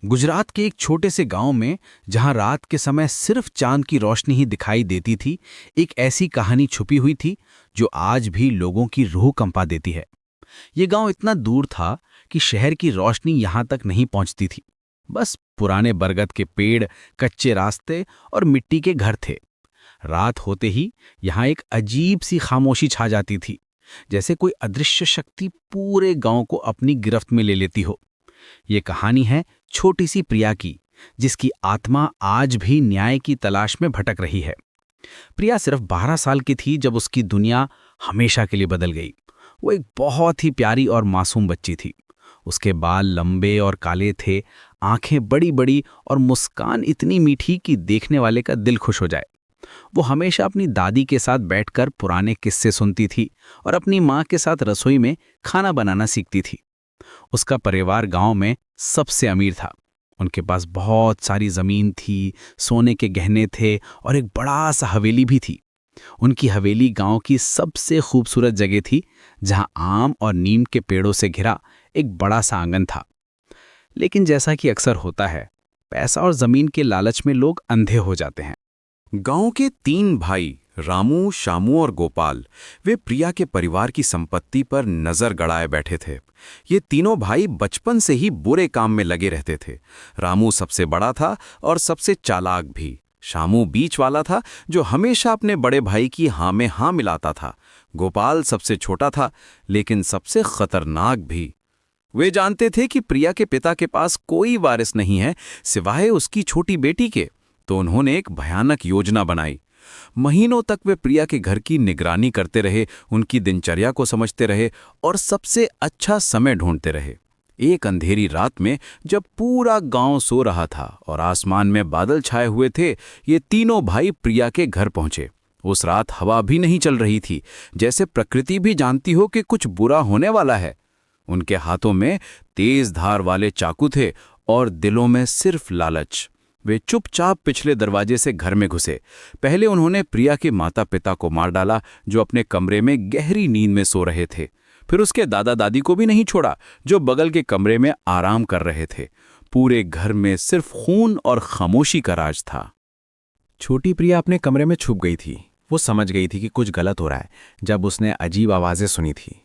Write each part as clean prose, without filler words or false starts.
गुजरात के एक छोटे से गांव में, जहां रात के समय सिर्फ चांद की रोशनी ही दिखाई देती थी, एक ऐसी कहानी छुपी हुई थी जो आज भी लोगों की रूह कंपा देती है। ये गांव इतना दूर था कि शहर की रोशनी यहां तक नहीं पहुंचती थी। बस पुराने बरगद के पेड़, कच्चे रास्ते और मिट्टी के घर थे। रात होते ही यहां एक अजीब सी खामोशी छा जाती थी, जैसे कोई अदृश्य शक्ति पूरे गांव को अपनी गिरफ्त में ले लेती हो। ये कहानी है छोटी सी प्रिया की, जिसकी आत्मा आज भी न्याय की तलाश में भटक रही है। प्रिया सिर्फ 12 साल की थी जब उसकी दुनिया हमेशा के लिए बदल गई। वो एक बहुत ही प्यारी और मासूम बच्ची थी। उसके बाल लंबे और काले थे, आंखें बड़ी बड़ी और मुस्कान इतनी मीठी कि देखने वाले का दिल खुश हो जाए। वो हमेशा अपनी दादी के साथ बैठकर पुराने किस्से सुनती थी और अपनी माँ के साथ रसोई में खाना बनाना सीखती थी। उसका परिवार गांव में सबसे अमीर था। उनके पास बहुत सारी जमीन थी, सोने के गहने थे और एक बड़ा सा हवेली भी थी। उनकी हवेली गांव की सबसे खूबसूरत जगह थी, जहां आम और नीम के पेड़ों से घिरा एक बड़ा सा आंगन था। लेकिन जैसा कि अक्सर होता है, पैसा और जमीन के लालच में लोग अंधे हो जाते हैं। गांव के 3 भाई रामू, शामू और गोपाल, वे प्रिया के परिवार की संपत्ति पर नजर गड़ाए बैठे थे। ये तीनों भाई बचपन से ही बुरे काम में लगे रहते थे। रामू सबसे बड़ा था और सबसे चालाक भी। शामू बीच वाला था, जो हमेशा अपने बड़े भाई की हाँ में हाँ मिलाता था। गोपाल सबसे छोटा था, लेकिन सबसे खतरनाक भी। वे जानते थे कि प्रिया के पिता के पास कोई वारिस नहीं है सिवाय उसकी छोटी बेटी के, तो उन्होंने एक भयानक योजना बनाई। महीनों तक वे प्रिया के घर की निगरानी करते रहे, उनकी दिनचर्या को समझते रहे और सबसे अच्छा समय ढूंढते रहे। एक अंधेरी रात में, जब पूरा गांव सो रहा था और आसमान में बादल छाए हुए थे, ये तीनों भाई प्रिया के घर पहुंचे। उस रात हवा भी नहीं चल रही थी, जैसे प्रकृति भी जानती हो कि कुछ बुरा होने वाला है। उनके हाथों में तेज धार वाले चाकू थे और दिलों में सिर्फ लालच। वे चुपचाप पिछले दरवाजे से घर में घुसे। पहले उन्होंने प्रिया के माता पिता को मार डाला, जो अपने कमरे में गहरी नींद में सो रहे थे। फिर उसके दादा दादी को भी नहीं छोड़ा, जो बगल के कमरे में आराम कर रहे थे। पूरे घर में सिर्फ खून और खामोशी का राज था। छोटी प्रिया अपने कमरे में छुप गई थी। वो समझ गई थी कि कुछ गलत हो रहा है जब उसने अजीब आवाज़ें सुनी थी।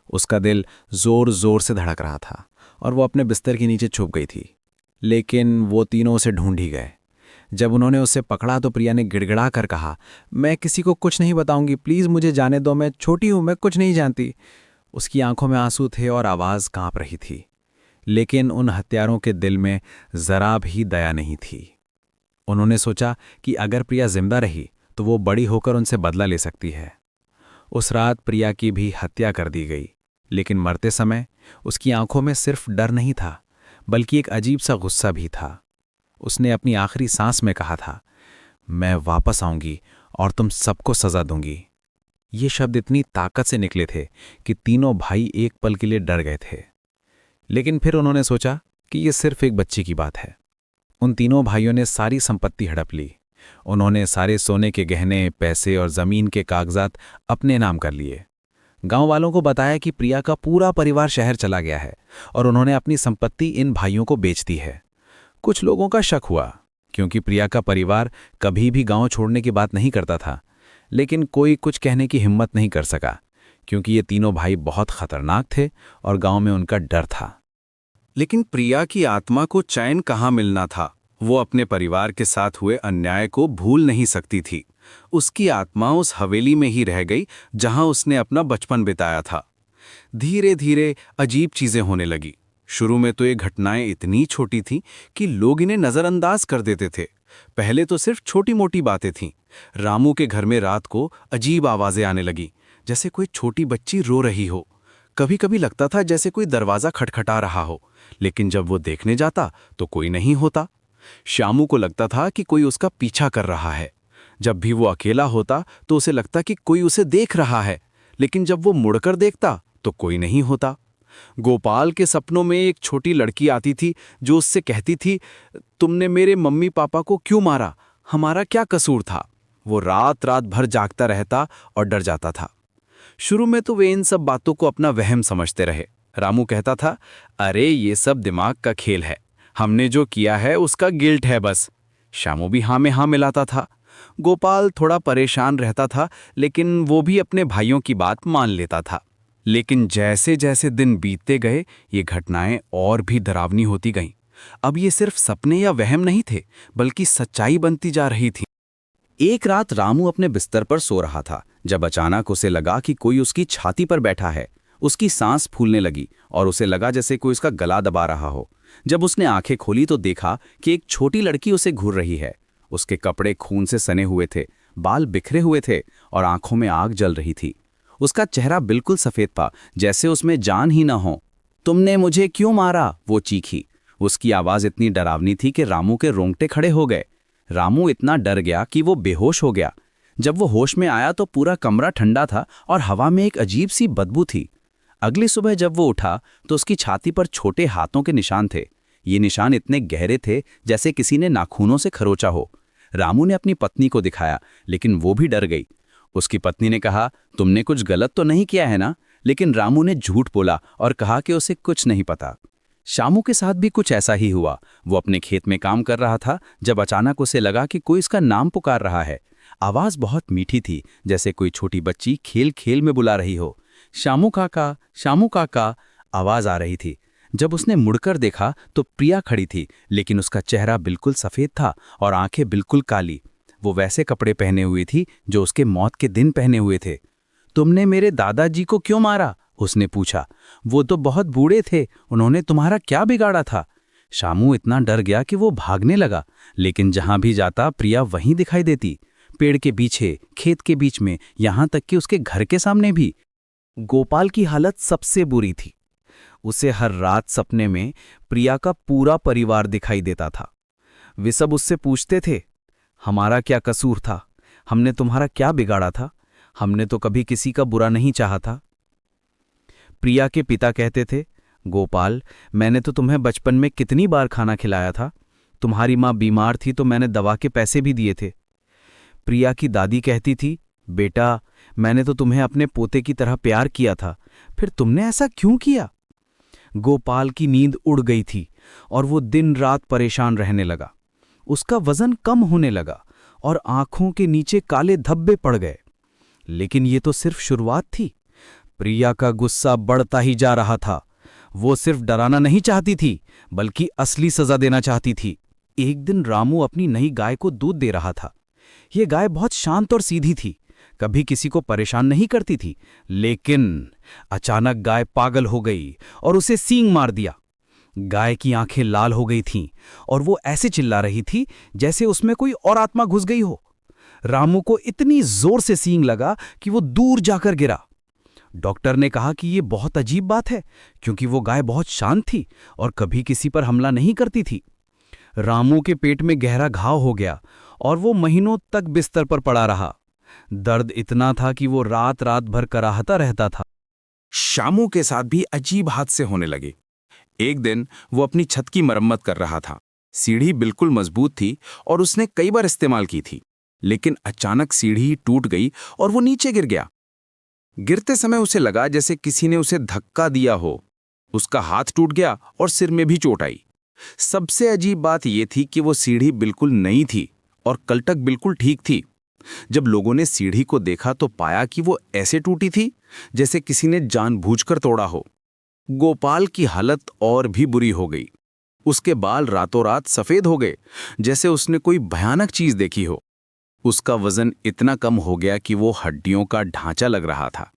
उसका दिल जोर जोर से धड़क रहा था और वो अपने बिस्तर के नीचे छुप गई थी। लेकिन वो तीनों उसे ढूंढ ही गए। जब उन्होंने उसे पकड़ा तो प्रिया ने गिड़गिड़ा कर कहा, मैं किसी को कुछ नहीं बताऊंगी, प्लीज़ मुझे जाने दो, मैं छोटी हूं, मैं कुछ नहीं जानती। उसकी आंखों में आंसू थे और आवाज़ कांप रही थी। लेकिन उन हत्यारों के दिल में जरा भी दया नहीं थी। उन्होंने सोचा कि अगर प्रिया जिंदा रही तो वो बड़ी होकर उनसे बदला ले सकती है। उस रात प्रिया की भी हत्या कर दी गई, लेकिन मरते समय उसकी आंखों में सिर्फ डर नहीं था, बल्कि एक अजीब सा गुस्सा भी था। उसने अपनी आखिरी सांस में कहा था, मैं वापस आऊंगी और तुम सबको सजा दूंगी। ये शब्द इतनी ताकत से निकले थे कि तीनों भाई एक पल के लिए डर गए थे। लेकिन फिर उन्होंने सोचा कि ये सिर्फ एक बच्ची की बात है। उन तीनों भाइयों ने सारी संपत्ति हड़प ली। उन्होंने सारे सोने के गहने, पैसे और जमीन के कागजात अपने नाम कर लिए। गांव वालों को बताया कि प्रिया का पूरा परिवार शहर चला गया है और उन्होंने अपनी संपत्ति इन भाइयों को बेच दी है। कुछ लोगों का शक हुआ, क्योंकि प्रिया का परिवार कभी भी गांव छोड़ने की बात नहीं करता था। लेकिन कोई कुछ कहने की हिम्मत नहीं कर सका, क्योंकि ये तीनों भाई बहुत खतरनाक थे और गांव में उनका डर था। लेकिन प्रिया की आत्मा को चैन कहाँ मिलना था। वो अपने परिवार के साथ हुए अन्याय को भूल नहीं सकती थी। उसकी आत्मा उस हवेली में ही रह गई जहां उसने अपना बचपन बिताया था। धीरे धीरे अजीब चीजें होने लगी। शुरू में तो ये घटनाएं इतनी छोटी थीं कि लोग इन्हें नजरअंदाज कर देते थे। पहले तो सिर्फ छोटी मोटी बातें थीं। रामू के घर में रात को अजीब आवाजें आने लगी, जैसे कोई छोटी बच्ची रो रही हो। कभी कभी लगता था जैसे कोई दरवाजा खटखटा रहा हो, लेकिन जब वो देखने जाता तो कोई नहीं होता। श्यामू को लगता था कि कोई उसका पीछा कर रहा है। जब भी वो अकेला होता तो उसे लगता कि कोई उसे देख रहा है, लेकिन जब वो मुड़कर देखता तो कोई नहीं होता। गोपाल के सपनों में एक छोटी लड़की आती थी जो उससे कहती थी, तुमने मेरे मम्मी पापा को क्यों मारा, हमारा क्या कसूर था। वो रात रात भर जागता रहता और डर जाता था। शुरू में तो वे इन सब बातों को अपना वहम समझते रहे। रामू कहता था, अरे ये सब दिमाग का खेल है, हमने जो किया है उसका गिल्ट है बस। शामू भी हाँ में हाँ मिलाता था। गोपाल थोड़ा परेशान रहता था, लेकिन वो भी अपने भाइयों की बात मान लेता था। लेकिन जैसे जैसे दिन बीतते गए, ये घटनाएं और भी डरावनी होती गईं। अब ये सिर्फ सपने या वहम नहीं थे, बल्कि सच्चाई बनती जा रही थी। एक रात रामू अपने बिस्तर पर सो रहा था, जब अचानक उसे लगा कि कोई उसकी छाती पर बैठा है। उसकी सांस फूलने लगी और उसे लगा जैसे कोई उसका गला दबा रहा हो। जब उसने आंखें खोली तो देखा कि एक छोटी लड़की उसे घूर रही है। उसके कपड़े खून से सने हुए थे, बाल बिखरे हुए थे और आंखों में आग जल रही थी। उसका चेहरा बिल्कुल सफेद था, जैसे उसमें जान ही न हो। तुमने मुझे क्यों मारा? वो चीखी। उसकी आवाज इतनी डरावनी थी कि रामू के रोंगटे खड़े हो गए। रामू इतना डर गया कि वो बेहोश हो गया। जब वो होश में आया तो पूरा कमरा ठंडा था और हवा में एक अजीब सी बदबू थी। अगली सुबह जब वो उठा तो उसकी छाती पर छोटे हाथों के निशान थे। ये निशान इतने गहरे थे जैसे किसी ने नाखूनों से खरोचा हो। रामू ने अपनी पत्नी को दिखाया, लेकिन वो भी डर गई। उसकी पत्नी ने कहा, तुमने कुछ गलत तो नहीं किया है ना? लेकिन रामू ने झूठ बोला और कहा कि उसे कुछ नहीं पता। शामू के साथ भी कुछ ऐसा ही हुआ। वो अपने खेत में काम कर रहा था, जब अचानक उसे लगा कि कोई इसका नाम पुकार रहा है। आवाज बहुत मीठी थी, जैसे कोई छोटी बच्ची खेल खेल में बुला रही हो। शामू काका आवाज आ रही थी। जब उसने मुड़कर देखा तो प्रिया खड़ी थी, लेकिन उसका चेहरा बिल्कुल सफेद था और आंखें बिल्कुल काली। वो वैसे कपड़े पहने हुए थी जो उसके मौत के दिन पहने हुए थे। तुमने मेरे दादाजी को क्यों मारा? उसने पूछा। वो तो बहुत बूढ़े थे, उन्होंने तुम्हारा क्या बिगाड़ा था? शामू इतना डर गया कि वो भागने लगा, लेकिन जहां भी जाता प्रिया वहीं दिखाई देती। पेड़ के पीछे, खेत के बीच में, यहां तक कि उसके घर के सामने भी। गोपाल की हालत सबसे बुरी थी। उसे हर रात सपने में प्रिया का पूरा परिवार दिखाई देता था। वे सब उससे पूछते थे, हमारा क्या कसूर था? हमने तुम्हारा क्या बिगाड़ा था? हमने तो कभी किसी का बुरा नहीं चाहा था। प्रिया के पिता कहते थे, गोपाल, मैंने तो तुम्हें बचपन में कितनी बार खाना खिलाया था। तुम्हारी माँ बीमार थी तो मैंने दवा के पैसे भी दिए थे। प्रिया की दादी कहती थी, बेटा, मैंने तो तुम्हें अपने पोते की तरह प्यार किया था, फिर तुमने ऐसा क्यों किया? गोपाल की नींद उड़ गई थी और वो दिन रात परेशान रहने लगा। उसका वजन कम होने लगा और आंखों के नीचे काले धब्बे पड़ गए। लेकिन ये तो सिर्फ शुरुआत थी। प्रिया का गुस्सा बढ़ता ही जा रहा था। वो सिर्फ डराना नहीं चाहती थी, बल्कि असली सजा देना चाहती थी। एक दिन रामू अपनी नई गाय को दूध दे रहा था। ये गाय बहुत शांत और सीधी थी, कभी किसी को परेशान नहीं करती थी। लेकिन अचानक गाय पागल हो गई और उसे सींग मार दिया। गाय की आंखें लाल हो गई थीं और वो ऐसे चिल्ला रही थी जैसे उसमें कोई और आत्मा घुस गई हो। रामू को इतनी जोर से सींग लगा कि वो दूर जाकर गिरा। डॉक्टर ने कहा कि ये बहुत अजीब बात है, क्योंकि वो गाय बहुत शांत थी और कभी किसी पर हमला नहीं करती थी। रामू के पेट में गहरा घाव हो गया और वो महीनों तक बिस्तर पर पड़ा रहा। दर्द इतना था कि वो रात रात भर कराहता रहता था। शामू के साथ भी अजीब हादसे होने लगे। एक दिन वो अपनी छत की मरम्मत कर रहा था। सीढ़ी बिल्कुल मजबूत थी और उसने कई बार इस्तेमाल की थी, लेकिन अचानक सीढ़ी टूट गई और वो नीचे गिर गया। गिरते समय उसे लगा जैसे किसी ने उसे धक्का दिया हो। उसका हाथ टूट गया और सिर में भी चोट आई। सबसे अजीब बात यह थी कि वो सीढ़ी बिल्कुल नई थी और कलटक बिल्कुल ठीक थी। जब लोगों ने सीढ़ी को देखा तो पाया कि वो ऐसे टूटी थी जैसे किसी ने जानबूझकर तोड़ा हो। गोपाल की हालत और भी बुरी हो गई। उसके बाल रातों रात सफेद हो गए, जैसे उसने कोई भयानक चीज देखी हो। उसका वजन इतना कम हो गया कि वो हड्डियों का ढांचा लग रहा था।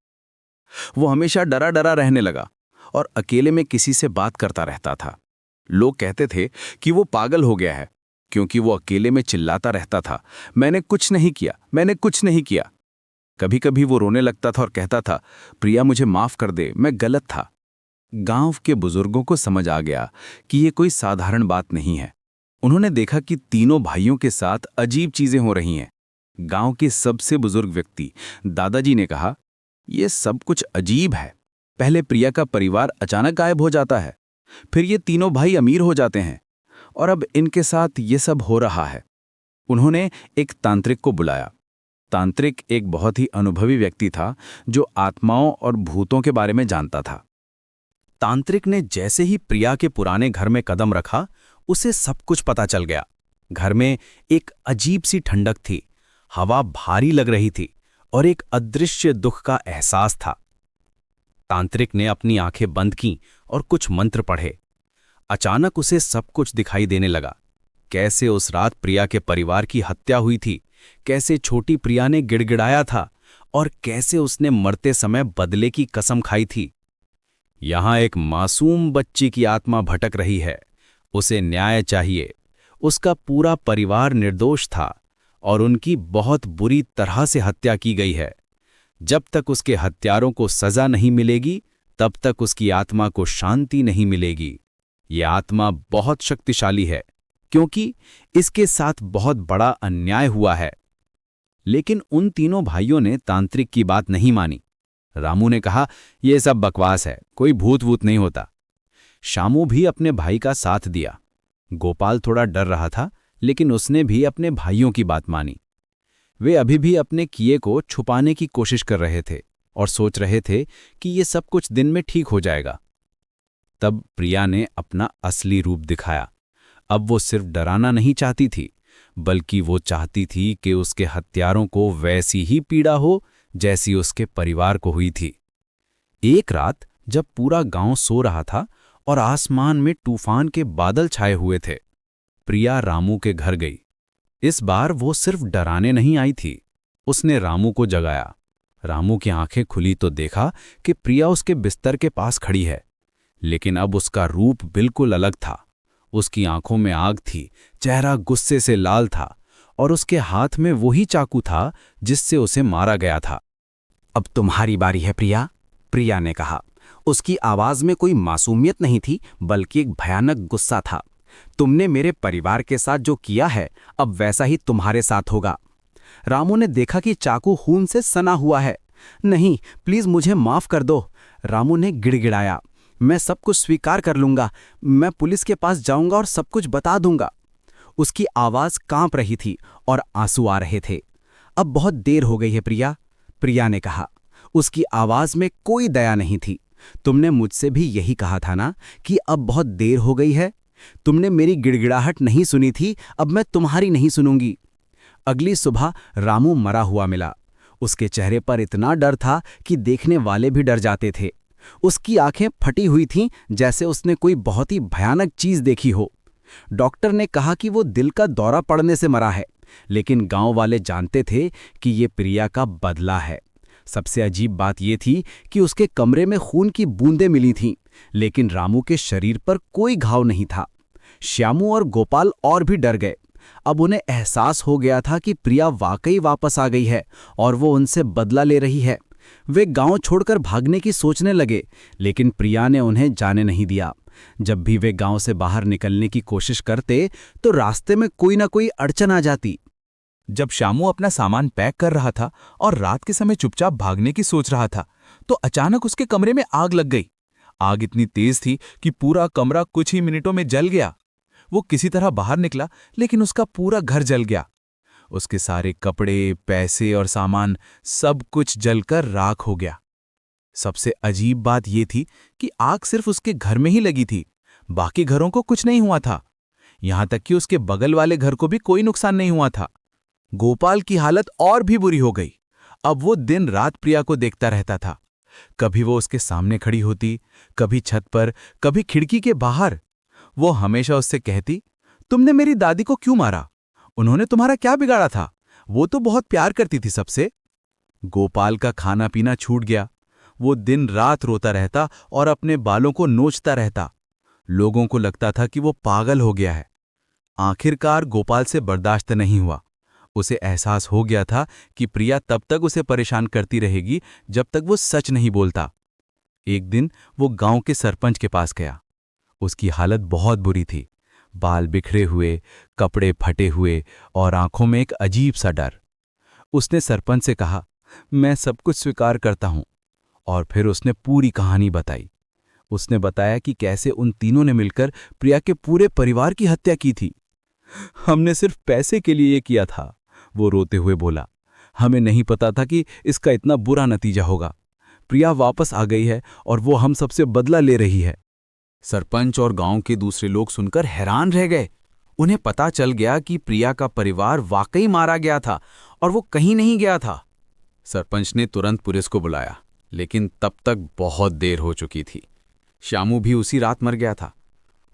वो हमेशा डरा डरा रहने लगा और अकेले में किसी से बात करता रहता था। लोग कहते थे कि वो पागल हो गया है, क्योंकि वो अकेले में चिल्लाता रहता था, मैंने कुछ नहीं किया, मैंने कुछ नहीं किया। कभी कभी वो रोने लगता था और कहता था, प्रिया मुझे माफ कर दे, मैं गलत था। गांव के बुजुर्गों को समझ आ गया कि ये कोई साधारण बात नहीं है। उन्होंने देखा कि तीनों भाइयों के साथ अजीब चीजें हो रही हैं। गांव के सबसे बुजुर्ग व्यक्ति दादाजी ने कहा, यह सब कुछ अजीब है। पहले प्रिया का परिवार अचानक गायब हो जाता है, फिर ये तीनों भाई अमीर हो जाते हैं और अब इनके साथ ये सब हो रहा है। उन्होंने एक तांत्रिक को बुलाया। तांत्रिक एक बहुत ही अनुभवी व्यक्ति था जो आत्माओं और भूतों के बारे में जानता था। तांत्रिक ने जैसे ही प्रिया के पुराने घर में कदम रखा, उसे सब कुछ पता चल गया। घर में एक अजीब सी ठंडक थी, हवा भारी लग रही थी और एक अदृश्य दुख का एहसास था। तांत्रिक ने अपनी आंखें बंद कीं और कुछ मंत्र पढ़े। अचानक उसे सब कुछ दिखाई देने लगा। कैसे उस रात प्रिया के परिवार की हत्या हुई थी, कैसे छोटी प्रिया ने गिड़गिड़ाया था और कैसे उसने मरते समय बदले की कसम खाई थी। यहां एक मासूम बच्ची की आत्मा भटक रही है, उसे न्याय चाहिए। उसका पूरा परिवार निर्दोष था और उनकी बहुत बुरी तरह से हत्या की गई है। जब तक उसके हत्यारों को सजा नहीं मिलेगी, तब तक उसकी आत्मा को शांति नहीं मिलेगी। ये आत्मा बहुत शक्तिशाली है, क्योंकि इसके साथ बहुत बड़ा अन्याय हुआ है। लेकिन उन तीनों भाइयों ने तांत्रिक की बात नहीं मानी। रामू ने कहा, यह सब बकवास है, कोई भूत वूत नहीं होता। शामू भी अपने भाई का साथ दिया। गोपाल थोड़ा डर रहा था, लेकिन उसने भी अपने भाइयों की बात मानी। वे अभी भी अपने किए को छुपाने की कोशिश कर रहे थे और सोच रहे थे कि ये सब कुछ दिन में ठीक हो जाएगा। तब प्रिया ने अपना असली रूप दिखाया। अब वो सिर्फ डराना नहीं चाहती थी, बल्कि वो चाहती थी कि उसके हत्यारों को वैसी ही पीड़ा हो जैसी उसके परिवार को हुई थी। एक रात जब पूरा गांव सो रहा था और आसमान में तूफान के बादल छाए हुए थे, प्रिया रामू के घर गई। इस बार वो सिर्फ डराने नहीं आई थी, उसने रामू को जगाया। रामू की आंखें खुली तो देखा कि प्रिया उसके बिस्तर के पास खड़ी है, लेकिन अब उसका रूप बिल्कुल अलग था। उसकी आंखों में आग थी, चेहरा गुस्से से लाल था और उसके हाथ में वही चाकू था जिससे उसे मारा गया था। अब तुम्हारी बारी है प्रिया, प्रिया ने कहा। उसकी आवाज में कोई मासूमियत नहीं थी, बल्कि एक भयानक गुस्सा था। तुमने मेरे परिवार के साथ जो किया है, अब वैसा ही तुम्हारे साथ होगा। रामू ने देखा कि चाकू खून से सना हुआ है। नहीं, प्लीज मुझे माफ कर दो, रामू ने गिड़गिड़ाया। मैं सब कुछ स्वीकार कर लूंगा, मैं पुलिस के पास जाऊंगा और सब कुछ बता दूंगा। उसकी आवाज कांप रही थी और आंसू आ रहे थे। अब बहुत देर हो गई है प्रिया, प्रिया ने कहा। उसकी आवाज में कोई दया नहीं थी। तुमने मुझसे भी यही कहा था ना कि अब बहुत देर हो गई है। तुमने मेरी गिड़गिड़ाहट नहीं सुनी थी, अब मैं तुम्हारी नहीं सुनूंगी। अगली सुबह रामू मरा हुआ मिला। उसके चेहरे पर इतना डर था कि देखने वाले भी डर जाते थे। उसकी आंखें फटी हुई थीं, जैसे उसने कोई बहुत ही भयानक चीज देखी हो। डॉक्टर ने कहा कि वो दिल का दौरा पड़ने से मरा है, लेकिन गांव वाले जानते थे कि ये प्रिया का बदला है। सबसे अजीब बात ये थी कि उसके कमरे में खून की बूंदें मिली थीं, लेकिन रामू के शरीर पर कोई घाव नहीं था। श्यामू और गोपाल और भी डर गए। अब उन्हें एहसास हो गया था कि प्रिया वाकई वापस आ गई है और वो उनसे बदला ले रही है। वे गांव छोड़कर भागने की सोचने लगे, लेकिन प्रिया ने उन्हें जाने नहीं दिया। जब भी वे गांव से बाहर निकलने की कोशिश करते, तो रास्ते में कोई ना कोई अड़चन आ जाती। जब शामू अपना सामान पैक कर रहा था और रात के समय चुपचाप भागने की सोच रहा था, तो अचानक उसके कमरे में आग लग गई। आग इतनी तेज थी कि पूरा कमरा कुछ ही मिनटों में जल गया। वो किसी तरह बाहर निकला, लेकिन उसका पूरा घर जल गया। उसके सारे कपड़े, पैसे और सामान सब कुछ जलकर राख हो गया। सबसे अजीब बात यह थी कि आग सिर्फ उसके घर में ही लगी थी, बाकी घरों को कुछ नहीं हुआ था। यहां तक कि उसके बगल वाले घर को भी कोई नुकसान नहीं हुआ था। गोपाल की हालत और भी बुरी हो गई। अब वो दिन रात प्रिया को देखता रहता था। कभी वो उसके सामने खड़ी होती, कभी छत पर, कभी खिड़की के बाहर। वो हमेशा उससे कहती, तुमने मेरी दादी को क्यों मारा? उन्होंने तुम्हारा क्या बिगाड़ा था? वो तो बहुत प्यार करती थी सबसे। गोपाल का खाना पीना छूट गया। वो दिन रात रोता रहता और अपने बालों को नोचता रहता। लोगों को लगता था कि वो पागल हो गया है। आखिरकार गोपाल से बर्दाश्त नहीं हुआ। उसे एहसास हो गया था कि प्रिया तब तक उसे परेशान करती रहेगी जब तक वो सच नहीं बोलता। एक दिन वो गांव के सरपंच के पास गया। उसकी हालत बहुत बुरी थी, बाल बिखरे हुए, कपड़े फटे हुए और आंखों में एक अजीब सा डर। उसने सरपंच से कहा, मैं सब कुछ स्वीकार करता हूं। और फिर उसने पूरी कहानी बताई। उसने बताया कि कैसे उन तीनों ने मिलकर प्रिया के पूरे परिवार की हत्या की थी। हमने सिर्फ पैसे के लिए ये किया था, वो रोते हुए बोला। हमें नहीं पता था कि इसका इतना बुरा नतीजा होगा। प्रिया वापस आ गई है और वो हम सबसे बदला ले रही है। सरपंच और गांव के दूसरे लोग सुनकर हैरान रह गए। उन्हें पता चल गया कि प्रिया का परिवार वाकई मारा गया था और वो कहीं नहीं गया था। सरपंच ने तुरंत पुलिस को बुलाया, लेकिन तब तक बहुत देर हो चुकी थी। श्यामू भी उसी रात मर गया था।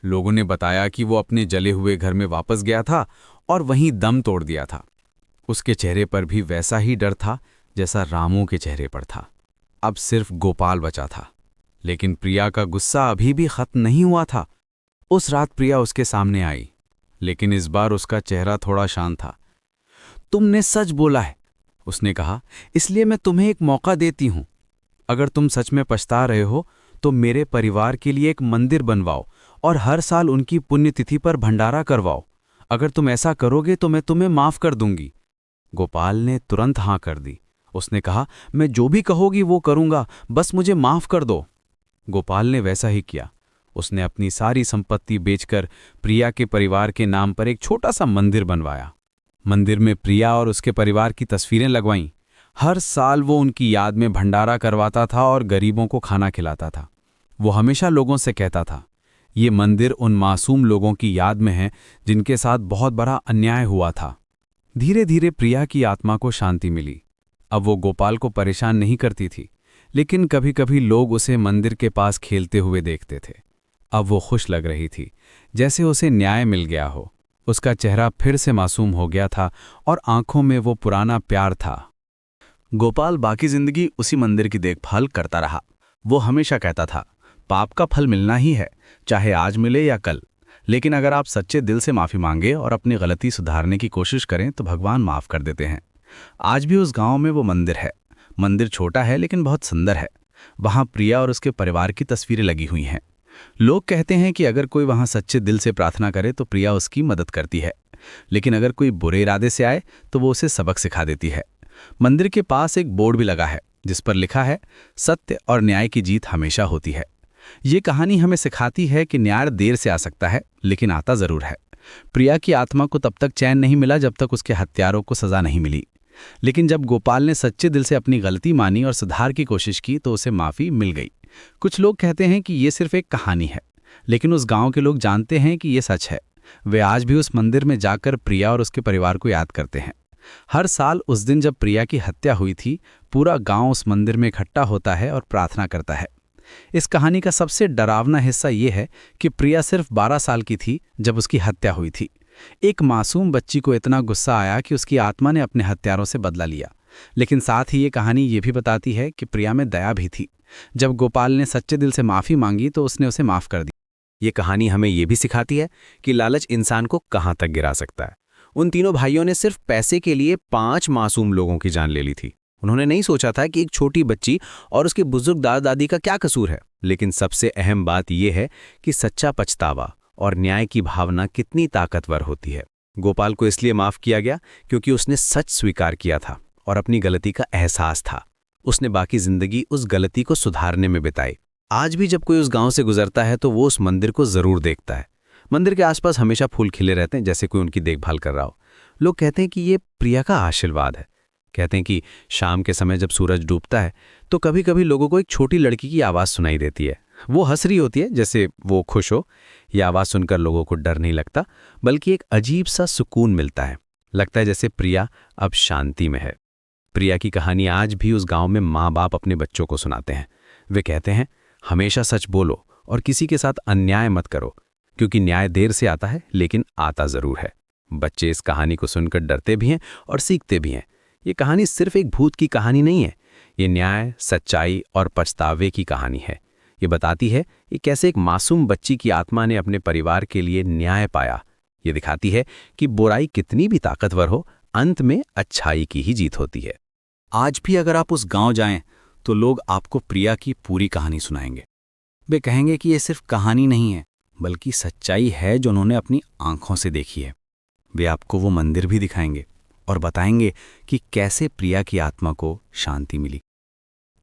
लोगों ने बताया कि वो अपने जले हुए घर में वापस गया था और वहीं दम तोड़ दिया था। उसके चेहरे पर भी वैसा ही डर था जैसा रामू के चेहरे पर था। अब सिर्फ गोपाल बचा था, लेकिन प्रिया का गुस्सा अभी भी खत्म नहीं हुआ था। उस रात प्रिया उसके सामने आई, लेकिन इस बार उसका चेहरा थोड़ा शांत था। तुमने सच बोला है, उसने कहा, इसलिए मैं तुम्हें एक मौका देती हूं। अगर तुम सच में पछता रहे हो तो मेरे परिवार के लिए एक मंदिर बनवाओ और हर साल उनकी पुण्यतिथि पर भंडारा करवाओ। अगर तुम ऐसा करोगे तो मैं तुम्हें माफ कर दूंगी। गोपाल ने तुरंत हाँ कर दी। उसने कहा, मैं जो भी कहोगी वो करूंगा, बस मुझे माफ कर दो। गोपाल ने वैसा ही किया। उसने अपनी सारी संपत्ति बेचकर प्रिया के परिवार के नाम पर एक छोटा सा मंदिर बनवाया। मंदिर में प्रिया और उसके परिवार की तस्वीरें लगवाईं। हर साल वो उनकी याद में भंडारा करवाता था और गरीबों को खाना खिलाता था। वो हमेशा लोगों से कहता था, ये मंदिर उन मासूम लोगों की याद में है जिनके साथ बहुत बड़ा अन्याय हुआ था। धीरे धीरे प्रिया की आत्मा को शांति मिली। अब वो गोपाल को परेशान नहीं करती थी, लेकिन कभी कभी लोग उसे मंदिर के पास खेलते हुए देखते थे। अब वो खुश लग रही थी, जैसे उसे न्याय मिल गया हो। उसका चेहरा फिर से मासूम हो गया था और आंखों में वो पुराना प्यार था। गोपाल बाकी जिंदगी उसी मंदिर की देखभाल करता रहा। वो हमेशा कहता था, पाप का फल मिलना ही है, चाहे आज मिले या कल। लेकिन अगर आप सच्चे दिल से माफ़ी मांगे और अपनी गलती सुधारने की कोशिश करें तो भगवान माफ़ कर देते हैं। आज भी उस गांव में वो मंदिर है। मंदिर छोटा है लेकिन बहुत सुंदर है। वहाँ प्रिया और उसके परिवार की तस्वीरें लगी हुई हैं। लोग कहते हैं कि अगर कोई वहाँ सच्चे दिल से प्रार्थना करे तो प्रिया उसकी मदद करती है, लेकिन अगर कोई बुरे इरादे से आए तो वो उसे सबक सिखा देती है। मंदिर के पास एक बोर्ड भी लगा है जिस पर लिखा है, सत्य और न्याय की जीत हमेशा होती है। ये कहानी हमें सिखाती है कि न्याय देर से आ सकता है, लेकिन आता ज़रूर है। प्रिया की आत्मा को तब तक चैन नहीं मिला जब तक उसके हत्यारों को सज़ा नहीं मिली, लेकिन जब गोपाल ने सच्चे दिल से अपनी गलती मानी और सुधार की कोशिश की तो उसे माफ़ी मिल गई। कुछ लोग कहते हैं कि ये सिर्फ एक कहानी है, लेकिन उस गांव के लोग जानते हैं कि ये सच है। वे आज भी उस मंदिर में जाकर प्रिया और उसके परिवार को याद करते हैं। हर साल उस दिन जब प्रिया की हत्या हुई थी, पूरा गांव उस मंदिर में इकट्ठा होता है और प्रार्थना करता है। इस कहानी का सबसे डरावना हिस्सा ये है कि प्रिया सिर्फ 12 साल की थी जब उसकी हत्या हुई थी। एक मासूम बच्ची को इतना गुस्सा आया कि उसकी आत्मा ने अपने हत्यारों से बदला लिया। लेकिन साथ ही ये कहानी ये भी बताती है कि प्रिया में दया भी थी। जब गोपाल ने सच्चे दिल से माफ़ी मांगी तो उसने उसे माफ़ कर दिया। ये कहानी हमें ये भी सिखाती है कि लालच इंसान को कहाँ तक गिरा सकता है। उन तीनों भाइयों ने सिर्फ पैसे के लिए 5 मासूम लोगों की जान ले ली थी। उन्होंने नहीं सोचा था कि एक छोटी बच्ची और उसके बुजुर्ग दादा दादी का क्या कसूर है। लेकिन सबसे अहम बात यह है कि सच्चा पछतावा और न्याय की भावना कितनी ताकतवर होती है। गोपाल को इसलिए माफ़ किया गया क्योंकि उसने सच स्वीकार किया था और अपनी गलती का एहसास था। उसने बाकी जिंदगी उस गलती को सुधारने में बिताई। आज भी जब कोई उस गांव से गुजरता है तो वो उस मंदिर को ज़रूर देखता है। मंदिर के आसपास हमेशा फूल खिले रहते हैं, जैसे कोई उनकी देखभाल कर रहा हो। लोग कहते हैं कि ये प्रिया का आशीर्वाद है। कहते हैं कि शाम के समय जब सूरज डूबता है तो कभी कभी लोगों को एक छोटी लड़की की आवाज़ सुनाई देती है। वो हंस रही होती है जैसे वो खुश हो। ये आवाज़ सुनकर लोगों को डर नहीं लगता, बल्कि एक अजीब सा सुकून मिलता है। लगता है जैसे प्रिया अब शांति में है। प्रिया की कहानी आज भी उस गांव में माँ बाप अपने बच्चों को सुनाते हैं। वे कहते हैं, हमेशा सच बोलो और किसी के साथ अन्याय मत करो, क्योंकि न्याय देर से आता है लेकिन आता ज़रूर है। बच्चे इस कहानी को सुनकर डरते भी हैं और सीखते भी हैं। ये कहानी सिर्फ एक भूत की कहानी नहीं है, ये न्याय, सच्चाई और पछतावे की कहानी है। ये बताती है कि कैसे एक मासूम बच्ची की आत्मा ने अपने परिवार के लिए न्याय पाया। ये दिखाती है कि बुराई कितनी भी ताकतवर हो, अंत में अच्छाई की ही जीत होती है। आज भी अगर आप उस गांव जाएं तो लोग आपको प्रिया की पूरी कहानी सुनाएंगे। वे कहेंगे कि ये सिर्फ कहानी नहीं है, बल्कि सच्चाई है जो उन्होंने अपनी आंखों से देखी है। वे आपको वो मंदिर भी दिखाएंगे और बताएंगे कि कैसे प्रिया की आत्मा को शांति मिली।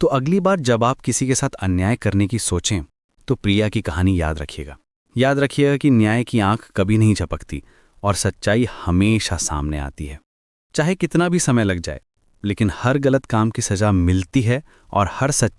तो अगली बार जब आप किसी के साथ अन्याय करने की सोचें तो प्रिया की कहानी याद रखिएगा। याद रखिएगा कि न्याय की आंख कभी नहीं झपकती और सच्चाई हमेशा सामने आती है। चाहे कितना भी समय लग जाए, लेकिन हर गलत काम की सज़ा मिलती है और हर सच्चाई